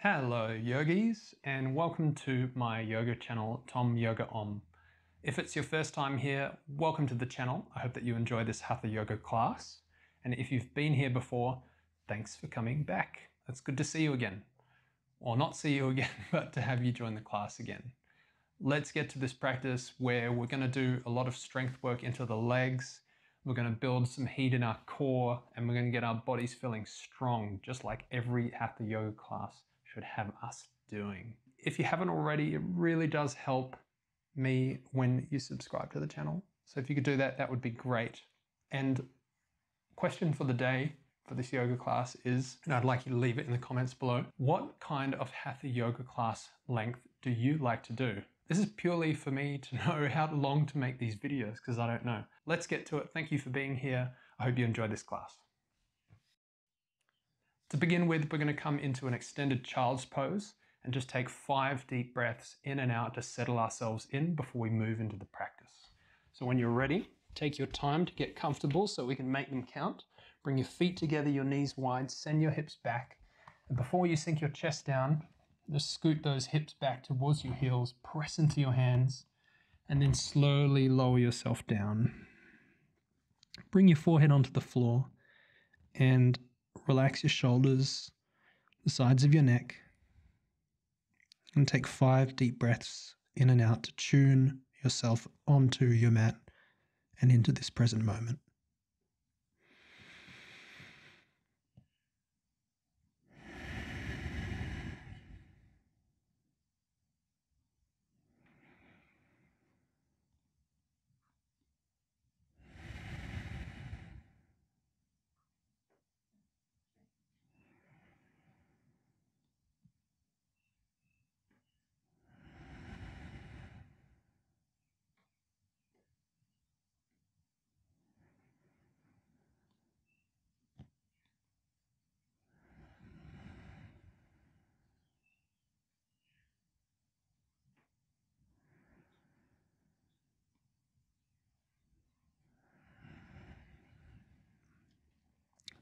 Hello yogis, and welcome to my yoga channel, Tom Yoga Om. If it's your first time here, welcome to the channel. I hope that you enjoy this Hatha Yoga class. And if you've been here before, thanks for coming back. It's good to see you again. Or not see you again, but to have you join the class again. Let's get to this practice where we're going to do a lot of strength work into the legs. We're going to build some heat in our core, and we're going to get our bodies feeling strong, just like every Hatha Yoga class should have us doing. If you haven't already, it really does help me when you subscribe to the channel. So if you could do that, that would be great. And question for the day for this yoga class is, and I'd like you to leave it in the comments below, what kind of Hatha Yoga class length do you like to do? This is purely for me to know how long to make these videos, because I don't know. Let's get to it. Thank you for being here. I hope you enjoy this class. To begin with, we're going to come into an extended child's pose and just take 5 deep breaths in and out to settle ourselves in before we move into the practice. So when you're ready, take your time to get comfortable so we can make them count. Bring your feet together, your knees wide, send your hips back. And before you sink your chest down, just scoot those hips back towards your heels, press into your hands, and then slowly lower yourself down. Bring your forehead onto the floor and relax your shoulders, the sides of your neck, and take 5 deep breaths in and out to tune yourself onto your mat and into this present moment.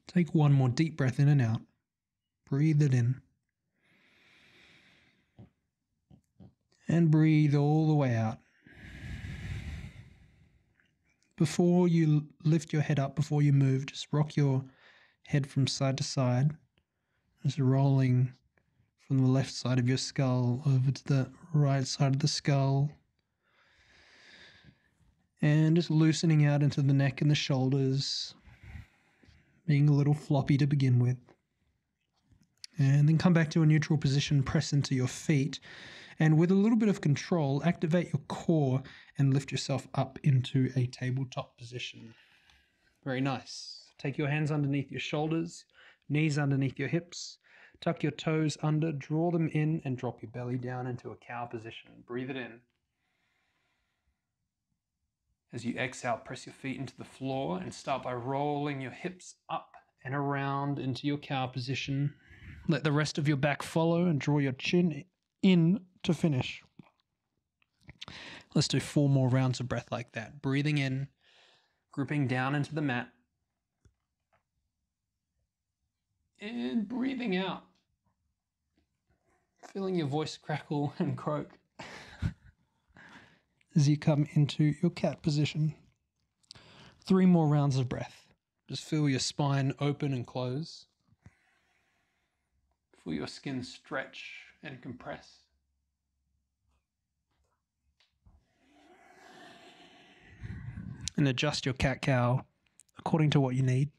Take 1 more deep breath in and out. Breathe it in. And breathe all the way out. Before you lift your head up, before you move, just rock your head from side to side. Just rolling from the left side of your skull over to the right side of the skull. And just loosening out into the neck and the shoulders. Being a little floppy to begin with. And then come back to a neutral position, press into your feet. And with a little bit of control, activate your core and lift yourself up into a tabletop position. Very nice. Take your hands underneath your shoulders, knees underneath your hips. Tuck your toes under, draw them in, and drop your belly down into a cow position. Breathe it in. As you exhale, press your feet into the floor and start by rolling your hips up and around into your cow position. Let the rest of your back follow and draw your chin in to finish. Let's do 4 more rounds of breath like that. Breathing in, grouping down into the mat, and breathing out. Feeling your voice crackle and croak as you come into your cat position. 3 more rounds of breath. Just feel your spine open and close. Feel your skin stretch and compress. And adjust your cat-cow according to what you need.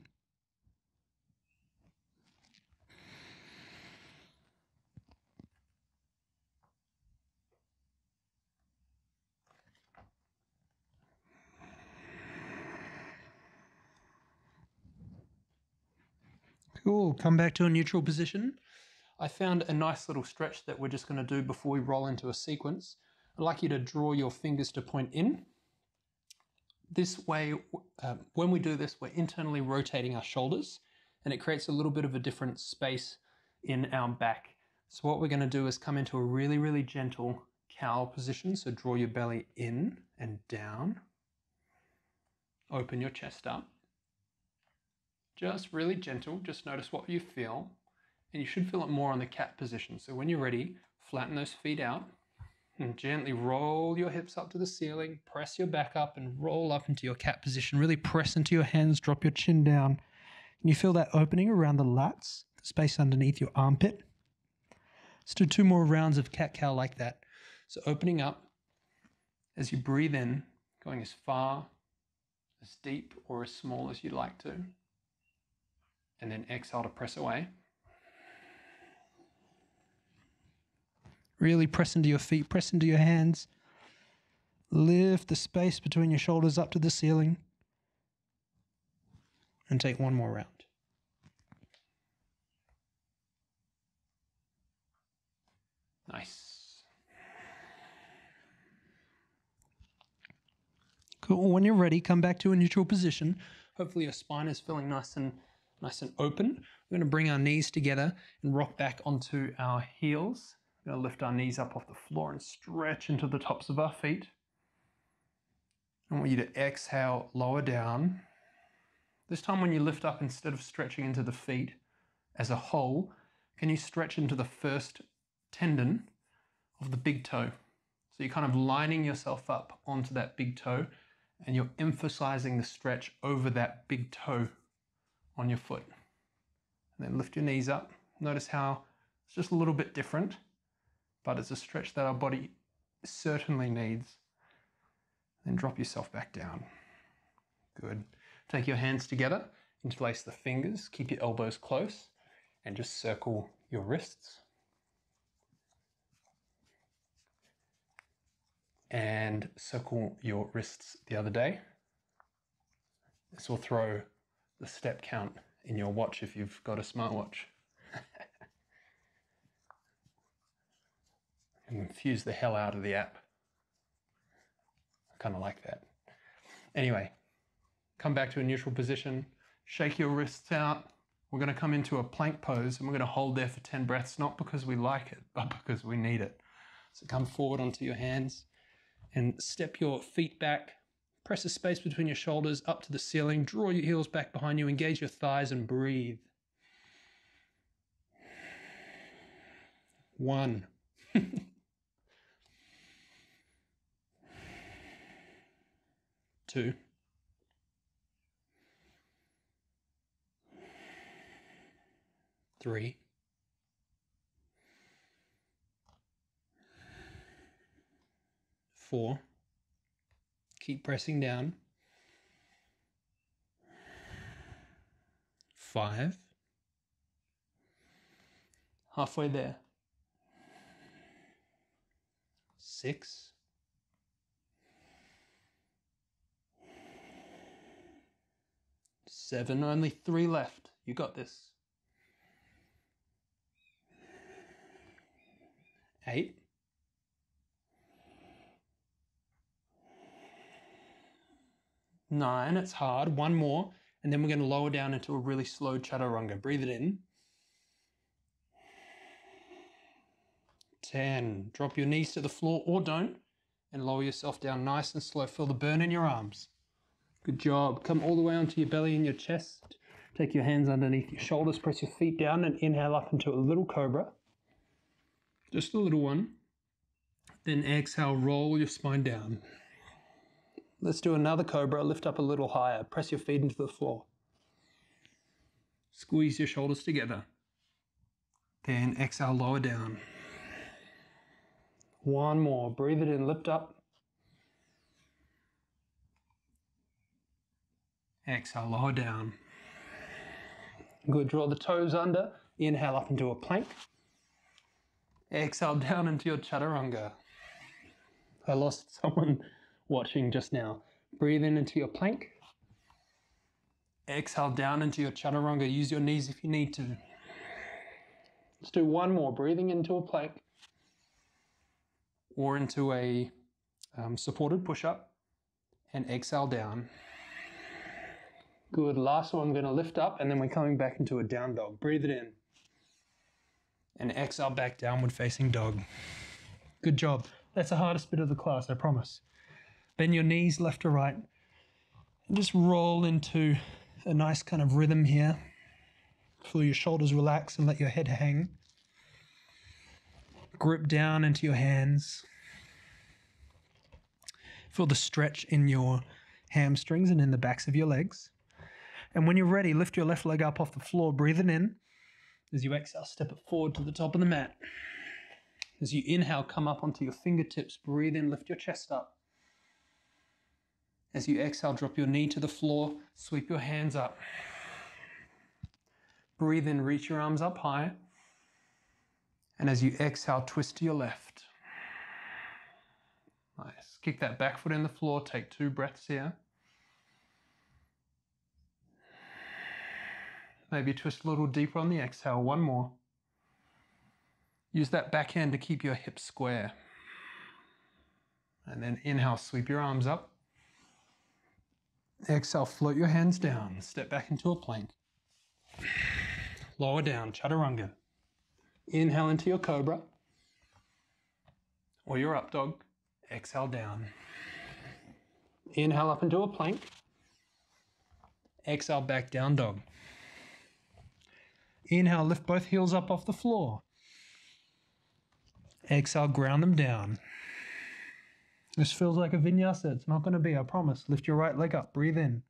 Cool, come back to a neutral position. I found a nice little stretch that we're just going to do before we roll into a sequence. I'd like you to draw your fingers to point in. This way, when we do this, we're internally rotating our shoulders, and it creates a little bit of a different space in our back. So what we're going to do is come into a really, really gentle cow position. So draw your belly in and down. Open your chest up. Just really gentle, just notice what you feel. And you should feel it more on the cat position. So when you're ready, flatten those feet out and gently roll your hips up to the ceiling, press your back up and roll up into your cat position. Really press into your hands, drop your chin down. And you feel that opening around the lats, the space underneath your armpit. Let's do 2 more rounds of cat-cow like that. So opening up as you breathe in, going as far, as deep or as small as you'd like to. And then exhale to press away. Really press into your feet, press into your hands. Lift the space between your shoulders up to the ceiling. And take 1 more round. Nice. Cool. When you're ready, come back to a neutral position. Hopefully your spine is feeling nice and open. We're going to bring our knees together and rock back onto our heels. We're going to lift our knees up off the floor and stretch into the tops of our feet. I want you to exhale, lower down. This time when you lift up, instead of stretching into the feet as a whole, can you stretch into the first tendon of the big toe? So you're kind of lining yourself up onto that big toe and you're emphasizing the stretch over that big toe on your foot. And then lift your knees up. Notice how it's just a little bit different, but it's a stretch that our body certainly needs. Then drop yourself back down. Good. Take your hands together, interlace the fingers, keep your elbows close, and just circle your wrists. And circle your wrists the other day. This will throw the step count in your watch if you've got a smartwatch. And infuse the hell out of the app. I kind of like that. Anyway, come back to a neutral position, shake your wrists out. We're going to come into a plank pose and we're going to hold there for 10 breaths, not because we like it, but because we need it. So come forward onto your hands and step your feet back. Press the space between your shoulders up to the ceiling. Draw your heels back behind you. Engage your thighs and breathe. 1. 2. 3. 4. Keep pressing down. 5. Halfway there. 6. 7. Only 3 left. You got this. 8. 9, it's hard. 1 more, and then we're going to lower down into a really slow chaturanga. Breathe it in. 10, drop your knees to the floor or don't, and lower yourself down nice and slow. Feel the burn in your arms. Good job. Come all the way onto your belly and your chest. Take your hands underneath your shoulders, press your feet down and inhale up into a little cobra. Just a little one. Then exhale, roll your spine down. Let's do another cobra. Lift up a little higher. Press your feet into the floor. Squeeze your shoulders together. Then exhale, lower down. 1 more. Breathe it in, lift up. Exhale, lower down. Good. Draw the toes under. Inhale up into a plank. Exhale down into your chaturanga. I lost someone watching just now. Breathe in into your plank. Exhale down into your chaturanga. Use your knees if you need to. Let's do 1 more. Breathing into a plank or into a supported push-up, and exhale down. Good. Last one, I'm going to lift up and then we're coming back into a down dog. Breathe it in. And exhale back, downward facing dog. Good job. That's the hardest bit of the class, I promise. Bend your knees left to right and just roll into a nice kind of rhythm here. Feel your shoulders relax and let your head hang. Grip down into your hands. Feel the stretch in your hamstrings and in the backs of your legs. And when you're ready, lift your left leg up off the floor, breathing in. As you exhale, step it forward to the top of the mat. As you inhale, come up onto your fingertips, breathe in, lift your chest up. As you exhale, drop your knee to the floor, sweep your hands up. Breathe in, reach your arms up high. And as you exhale, twist to your left. Nice. Kick that back foot in the floor, take 2 breaths here. Maybe twist a little deeper on the exhale, 1 more. Use that back hand to keep your hips square. And then inhale, sweep your arms up. Exhale, float your hands down. Step back into a plank. Lower down, chaturanga. Inhale into your cobra. Or your up dog. Exhale down. Inhale up into a plank. Exhale back down dog. Inhale, lift both heels up off the floor. Exhale, ground them down. This feels like a vinyasa. It's not going to be, I promise. Lift your right leg up. Breathe in.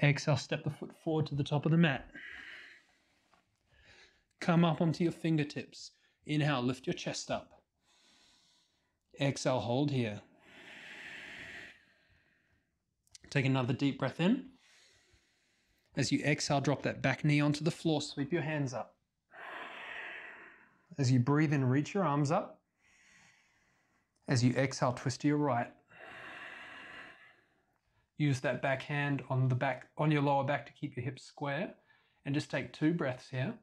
Exhale, step the foot forward to the top of the mat. Come up onto your fingertips. Inhale, lift your chest up. Exhale, hold here. Take another deep breath in. As you exhale, drop that back knee onto the floor. Sweep your hands up. As you breathe in, reach your arms up. As you exhale, twist to your right. Use that back hand on your lower back to keep your hips square. And just take 2 breaths here.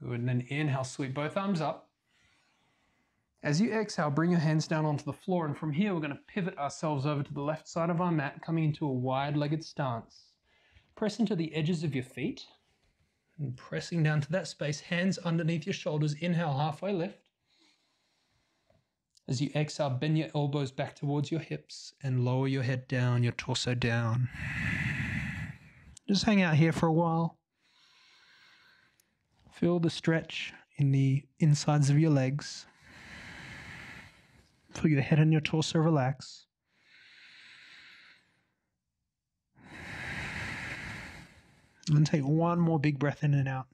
Good, and then inhale, sweep both arms up. As you exhale, bring your hands down onto the floor, and from here we're going to pivot ourselves over to the left side of our mat, coming into a wide-legged stance. Press into the edges of your feet, and pressing down to that space, hands underneath your shoulders. Inhale, halfway lift. As you exhale, bend your elbows back towards your hips and lower your head down, your torso down. Just hang out here for a while. Feel the stretch in the insides of your legs. Feel your head and your torso relax. And then take 1 more big breath in and out.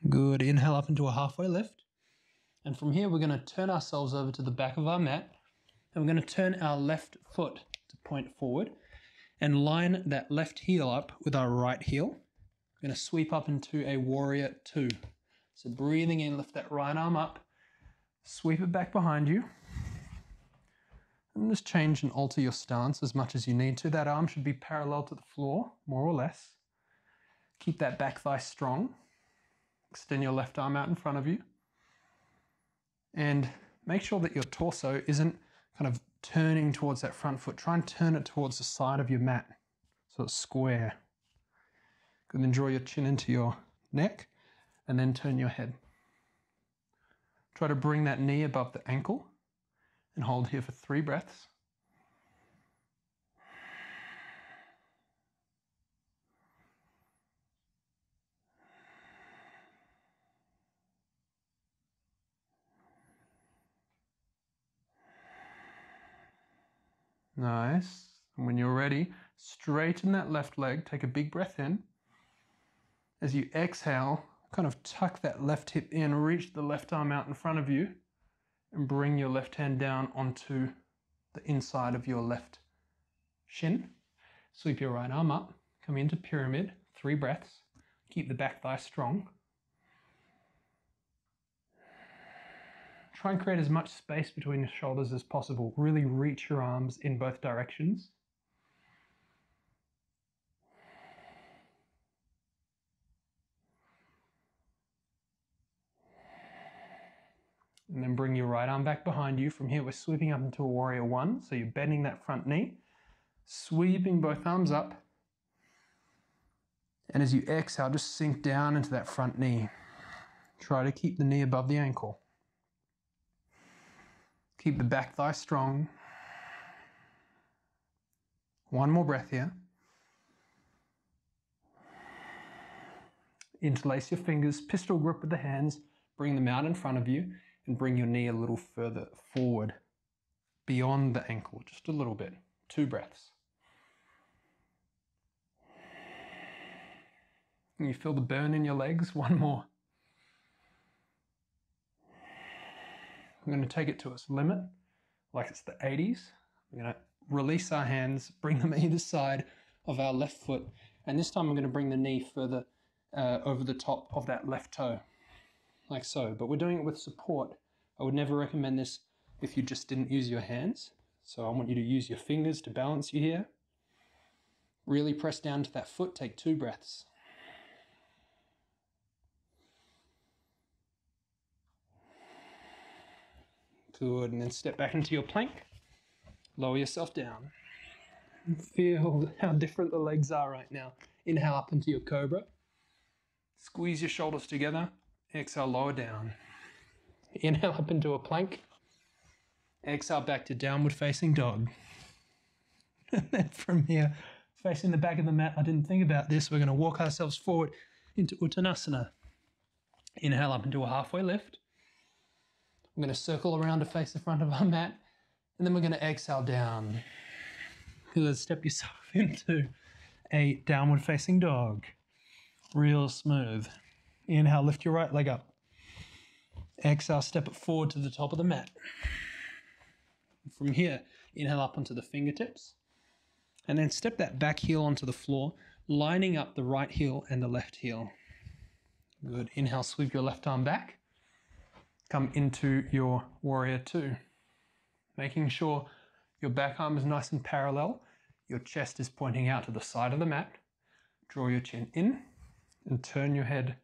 Good. Inhale up into a halfway lift. And from here, we're going to turn ourselves over to the back of our mat. And we're going to turn our left foot to point forward and line that left heel up with our right heel. We're going to sweep up into a warrior 2. So breathing in, lift that right arm up, sweep it back behind you. And just change and alter your stance as much as you need to. That arm should be parallel to the floor, more or less. Keep that back thigh strong. Extend your left arm out in front of you. And make sure that your torso isn't kind of turning towards that front foot. Try and turn it towards the side of your mat so it's square. Good, then draw your chin into your neck and then turn your head. Try to bring that knee above the ankle and hold here for 3 breaths. Nice. And when you're ready, straighten that left leg. Take a big breath in. As you exhale, kind of tuck that left hip in, reach the left arm out in front of you, and bring your left hand down onto the inside of your left shin. Sweep your right arm up, come into pyramid, 3 breaths. Keep the back thigh strong. Try and create as much space between your shoulders as possible. Really reach your arms in both directions. And then bring your right arm back behind you. From here, we're sweeping up into a warrior 1. So you're bending that front knee, sweeping both arms up. And as you exhale, just sink down into that front knee. Try to keep the knee above the ankle. Keep the back thigh strong. One more breath here. Interlace your fingers, pistol grip with the hands, bring them out in front of you, and bring your knee a little further forward, beyond the ankle, just a little bit. 2 breaths. And you feel the burn in your legs. 1 more. We're going to take it to its limit, like it's the 80s. We're going to release our hands, bring them either side of our left foot, and this time I'm going to bring the knee further over the top of that left toe, like so. But we're doing it with support. I would never recommend this if you just didn't use your hands. So I want you to use your fingers to balance you here. Really press down to that foot. Take 2 breaths. Good, and then step back into your plank. Lower yourself down. Feel how different the legs are right now. Inhale up into your cobra. Squeeze your shoulders together. Exhale, lower down. Inhale up into a plank. Exhale back to downward facing dog. And then from here, facing the back of the mat, I didn't think about this. We're going to walk ourselves forward into Uttanasana. Inhale up into a halfway lift. I'm going to circle around to face the front of our mat, and then we're going to exhale down. Let's step yourself into a downward facing dog. Real smooth. Inhale, lift your right leg up. Exhale, step it forward to the top of the mat. From here, inhale up onto the fingertips, and then step that back heel onto the floor, lining up the right heel and the left heel. Good. Inhale, sweep your left arm back. Come into your warrior 2. Making sure your back arm is nice and parallel. Your chest is pointing out to the side of the mat. Draw your chin in and turn your head.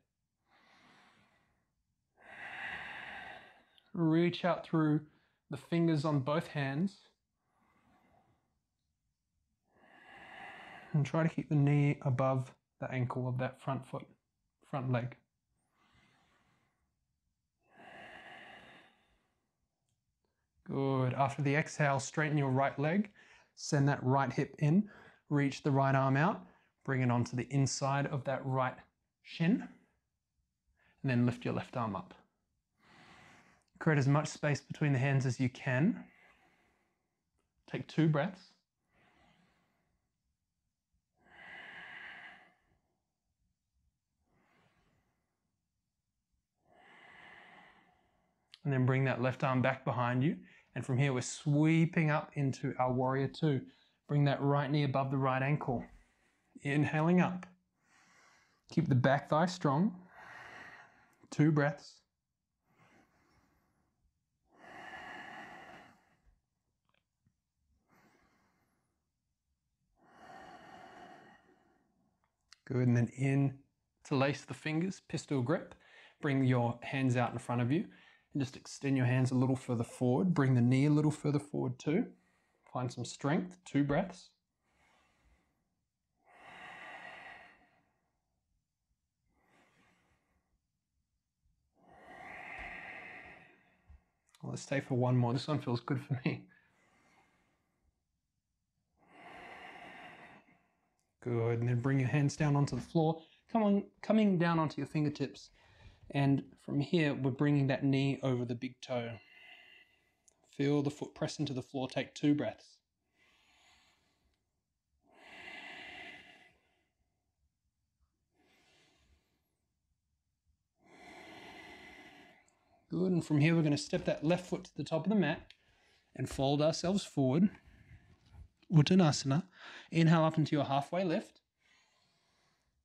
Reach out through the fingers on both hands. And try to keep the knee above the ankle of that front foot, front leg. Good. After the exhale, straighten your right leg. Send that right hip in. Reach the right arm out. Bring it onto the inside of that right shin. And then lift your left arm up. Create as much space between the hands as you can. Take 2 breaths. And then bring that left arm back behind you. And from here, we're sweeping up into our warrior 2. Bring that right knee above the right ankle. Inhaling up. Keep the back thigh strong. 2 breaths. Good, and then in to lace the fingers, pistol grip. Bring your hands out in front of you. And just extend your hands a little further forward. Bring the knee a little further forward too. Find some strength. 2 breaths. Let's stay for 1 more. This one feels good for me. Good, and then bring your hands down onto the floor. Coming down onto your fingertips. And from here, we're bringing that knee over the big toe. Feel the foot press into the floor. Take 2 breaths. Good, and from here, we're going to step that left foot to the top of the mat and fold ourselves forward. Uttanasana. Inhale up into your halfway lift.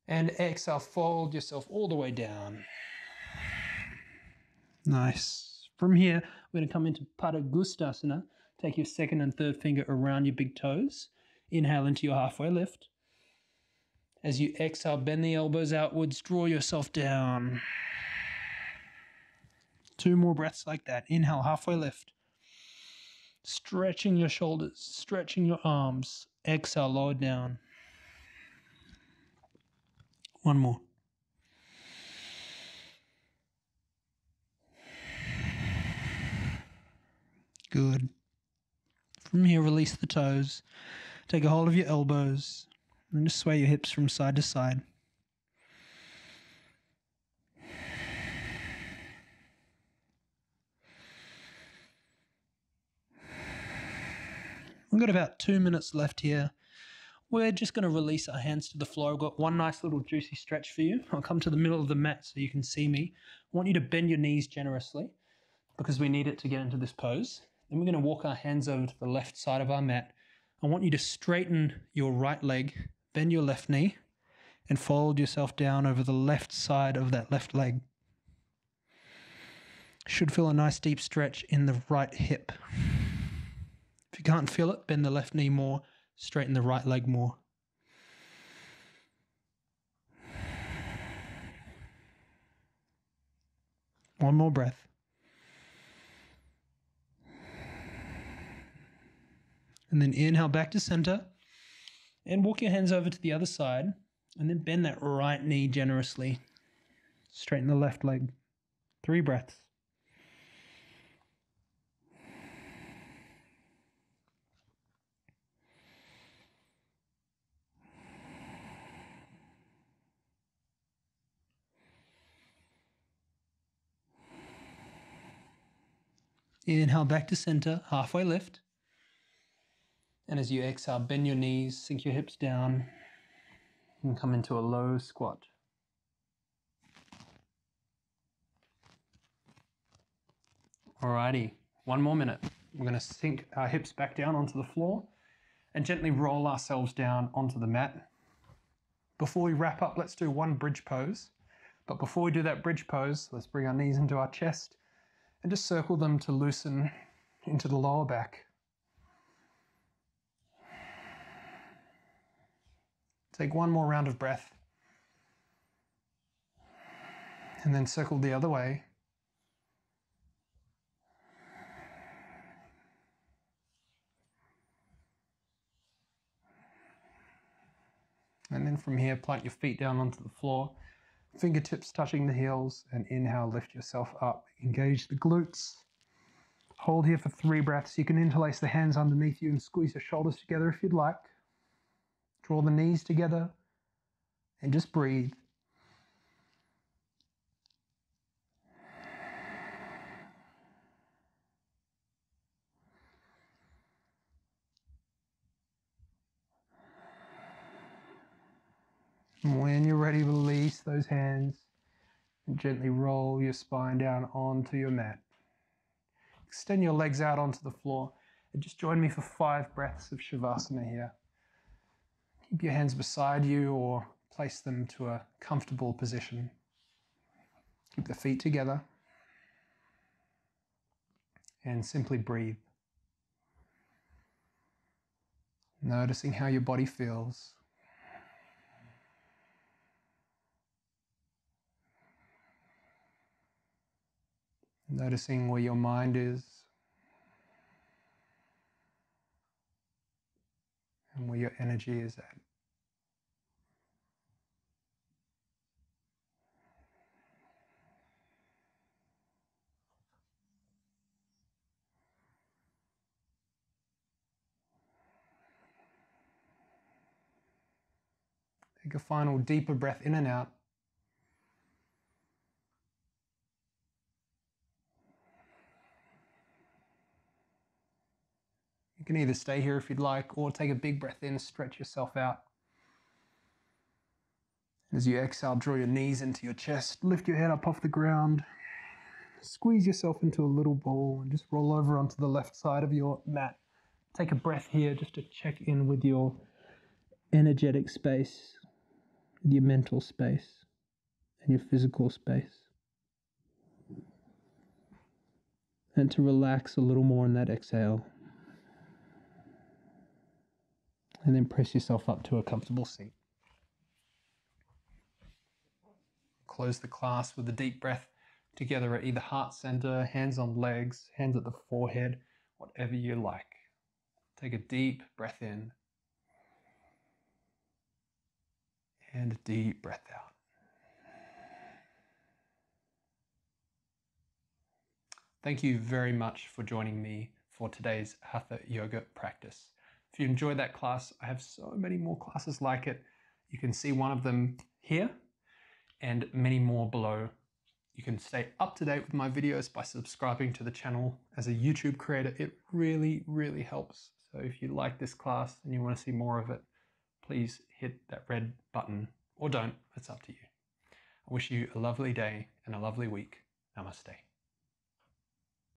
And exhale, fold yourself all the way down. Nice. From here, we're going to come into Gustasana. Take your second and third finger around your big toes. Inhale into your halfway lift. As you exhale, bend the elbows outwards, draw yourself down. 2 more breaths like that. Inhale, halfway lift. Stretching your shoulders, stretching your arms. Exhale, lower down. One more. Good. From here, release the toes. Take a hold of your elbows and just sway your hips from side to side. We've got about 2 minutes left here. We're just going to release our hands to the floor. I've got one nice little juicy stretch for you. I'll come to the middle of the mat so you can see me. I want you to bend your knees generously because we need it to get into this pose. Then we're going to walk our hands over to the left side of our mat. I want you to straighten your right leg, bend your left knee, and fold yourself down over the left side of that left leg. Should feel a nice deep stretch in the right hip. If you can't feel it, bend the left knee more, straighten the right leg more. One more breath. And then inhale back to center and walk your hands over to the other side and then bend that right knee generously. Straighten the left leg. 3 breaths. Inhale back to center, halfway lift. And as you exhale, bend your knees, sink your hips down, and come into a low squat. Alrighty, 1 more minute. We're going to sink our hips back down onto the floor and gently roll ourselves down onto the mat. Before we wrap up, let's do 1 bridge pose. But before we do that bridge pose, let's bring our knees into our chest and just circle them to loosen into the lower back. Take 1 more round of breath. And then circle the other way. And then from here, plant your feet down onto the floor, fingertips touching the heels, and inhale, lift yourself up. Engage the glutes. Hold here for 3 breaths. You can interlace the hands underneath you and squeeze your shoulders together if you'd like. Draw the knees together and just breathe. And when you're ready, release those hands and gently roll your spine down onto your mat. Extend your legs out onto the floor and just join me for 5 breaths of Shavasana here. Keep your hands beside you or place them to a comfortable position. Keep the feet together and simply breathe. Noticing how your body feels. Noticing where your mind is and where your energy is at. Take a final deeper breath in and out. You can either stay here if you'd like, or take a big breath in, stretch yourself out. As you exhale, draw your knees into your chest, lift your head up off the ground, squeeze yourself into a little ball and just roll over onto the left side of your mat. Take a breath here just to check in with your energetic space, with your mental space, and your physical space. And to relax a little more in that exhale. And then press yourself up to a comfortable seat. Close the class with a deep breath together at either heart center, hands on legs, hands at the forehead, whatever you like. Take a deep breath in and a deep breath out. Thank you very much for joining me for today's Hatha Yoga practice. If you enjoyed that class, I have so many more classes like it. You can see one of them here and many more below. You can stay up to date with my videos by subscribing to the channel. As a YouTube creator, it really, really helps. So if you like this class and you want to see more of it, please hit that red button, or don't, it's up to you. I wish you a lovely day and a lovely week. Namaste.